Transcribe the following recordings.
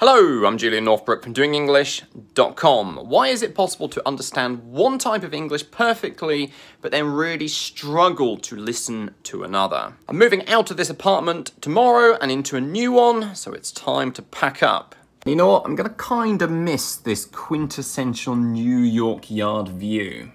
Hello, I'm Julian Northbrook from DoingEnglish.com. Why is it possible to understand one type of English perfectly, but then really struggle to listen to another? I'm moving out of this apartment tomorrow and into a new one, so it's time to pack up. You know what, I'm gonna kinda miss this quintessential New York Yard view.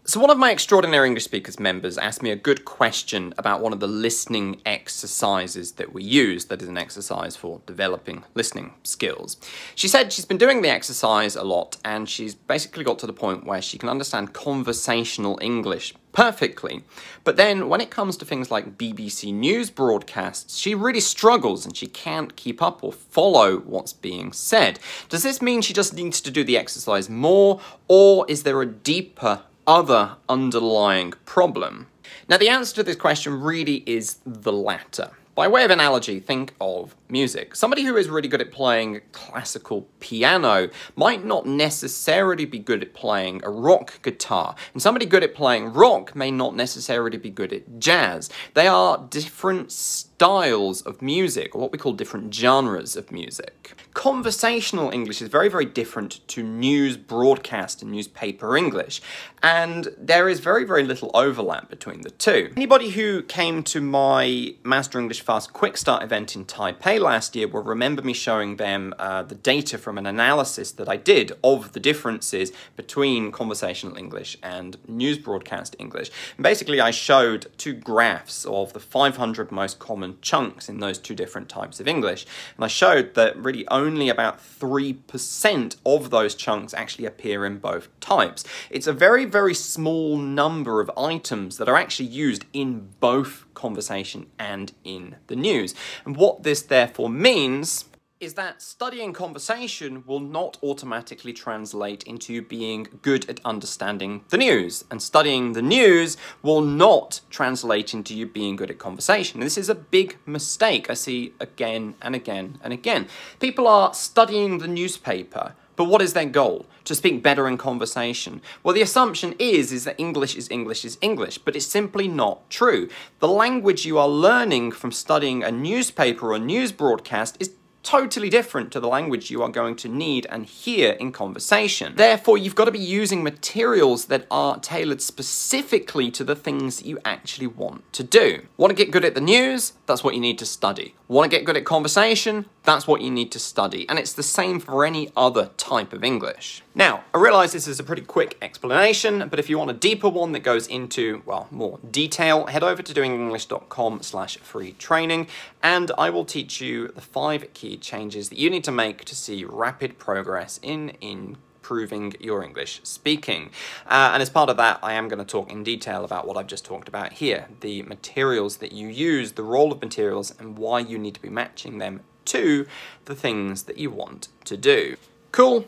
So one of my Extraordinary English Speakers members asked me a good question about one of the listening exercises that we use, that is an exercise for developing listening skills. She said she's been doing the exercise a lot and she's basically got to the point where she can understand conversational English perfectly. But then when it comes to things like BBC News broadcasts, she really struggles and she can't keep up or follow what's being said. Does this mean she just needs to do the exercise more, or is there a deeper other underlying problem? Now, the answer to this question really is the latter. By way of analogy, think of music. Somebody who is really good at playing classical piano might not necessarily be good at playing a rock guitar, and somebody good at playing rock may not necessarily be good at jazz. They are different styles of music, or what we call different genres of music. Conversational English is very, very different to news broadcast and newspaper English, and there is very, very little overlap between the two. Anybody who came to my Master English Fast Quick Start event in Taipei last year will remember me showing them the data from an analysis that I did of the differences between conversational English and news broadcast English. And basically, I showed two graphs of the 500 most common chunks in those two different types of English. And I showed that really only about 3% of those chunks actually appear in both types. It's a very, very small number of items that are actually used in both conversation and in the news. And what this therefore means is that studying conversation will not automatically translate into you being good at understanding the news. And studying the news will not translate into you being good at conversation. And this is a big mistake I see again and again and again. People are studying the newspaper, but what is their goal? To speak better in conversation. Well, the assumption is that English is English is English, but it's simply not true. The language you are learning from studying a newspaper or news broadcast is totally different to the language you are going to need and hear in conversation. Therefore, you've got to be using materials that are tailored specifically to the things that you actually want to do. Want to get good at the news? That's what you need to study. Want to get good at conversation? That's what you need to study. And it's the same for any other type of English. Now, I realize this is a pretty quick explanation, but if you want a deeper one that goes into, well, more detail, head over to doingenglish.com/free training, and I will teach you the 5 key changes that you need to make to see rapid progress in improving your English speaking. And as part of that, I am going to talk in detail about what I've just talked about here, the materials that you use, the role of materials, and why you need to be matching them to the things that you want to do. Cool?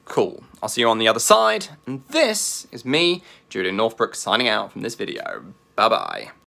Cool. I'll see you on the other side, and this is me, Julian Northbrook, signing out from this video. Bye-bye.